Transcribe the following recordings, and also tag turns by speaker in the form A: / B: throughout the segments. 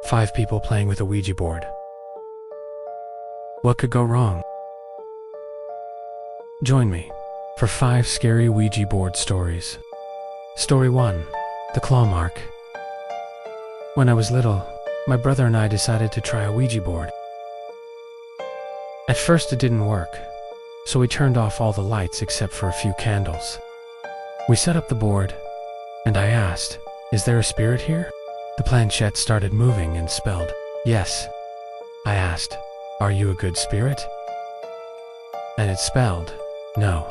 A: 5 people playing with a Ouija board. What could go wrong? Join me for 5 scary Ouija board stories. Story 1. The Claw Mark. When I was little, my brother and I decided to try a Ouija board. At first it didn't work, so we turned off all the lights except for a few candles. We set up the board, and I asked, "Is there a spirit here?" The planchette started moving and spelled, "Yes." I asked, "Are you a good spirit?" And it spelled, "No."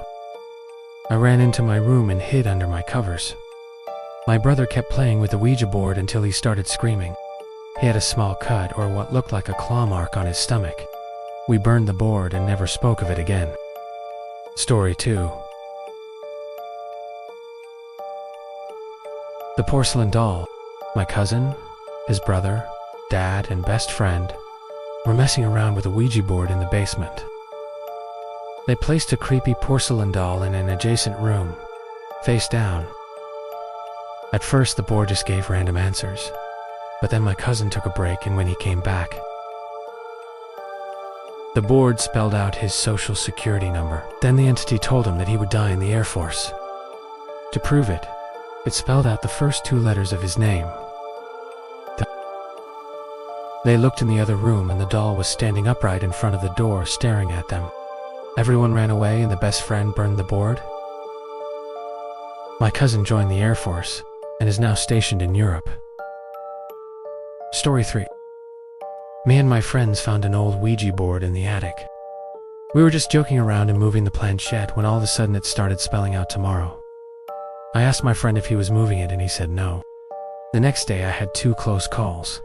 A: I ran into my room and hid under my covers. My brother kept playing with the Ouija board until he started screaming. He had a small cut or what looked like a claw mark on his stomach. We burned the board and never spoke of it again. Story 2. The porcelain doll. My cousin, his brother, dad, and best friend were messing around with a Ouija board in the basement. They placed a creepy porcelain doll in an adjacent room, face down. At first, the board just gave random answers, but then my cousin took a break, and when he came back, the board spelled out his social security number. Then the entity told him that he would die in the Air Force. To prove it, it spelled out the first 2 letters of his name. They looked in the other room, and the doll was standing upright in front of the door, staring at them. Everyone ran away, and the best friend burned the board. My cousin joined the Air Force and is now stationed in Europe. Story 3. Me and my friends found an old Ouija board in the attic. We were just joking around and moving the planchette when all of a sudden it started spelling out tomorrow. I asked my friend if he was moving it, and he said no. The next day I had 2 close calls.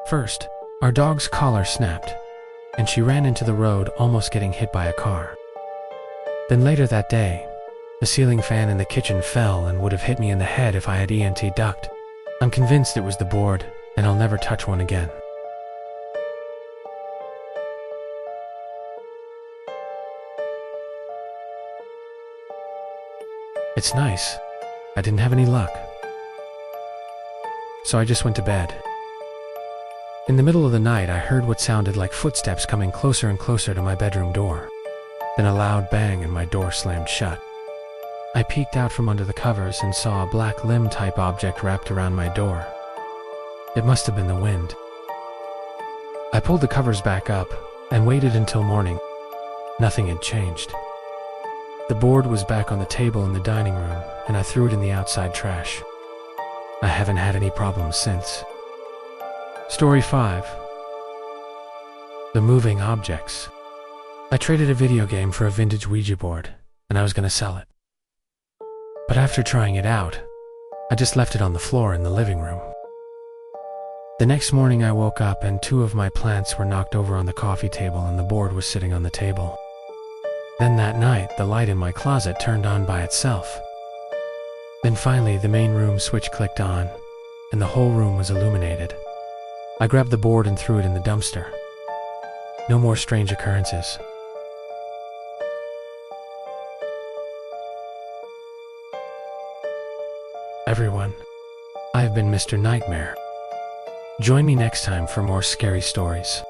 A: First, our dog's collar snapped, and she ran into the road, almost getting hit by a car. Then later that day, the ceiling fan in the kitchen fell and would have hit me in the head if I had ENT ducked. I'm convinced it was the board, and I'll never touch one again. It's nice. I didn't have any luck, so I just went to bed. In the middle of the night, I heard what sounded like footsteps coming closer and closer to my bedroom door. Then a loud bang and my door slammed shut. I peeked out from under the covers and saw a black limb-type object wrapped around my door. It must have been the wind. I pulled the covers back up and waited until morning. Nothing had changed. The board was back on the table in the dining room, and I threw it in the outside trash. I haven't had any problems since. Story 5. The moving objects. I traded a video game for a vintage Ouija board, and I was going to sell it. But after trying it out, I just left it on the floor in the living room. The next morning I woke up and 2 of my plants were knocked over on the coffee table, and the board was sitting on the table. Then that night, the light in my closet turned on by itself. Then finally, the main room switch clicked on, and the whole room was illuminated. I grabbed the board and threw it in the dumpster. No more strange occurrences. Everyone, I have been Mr. Nightmare. Join me next time for more scary stories.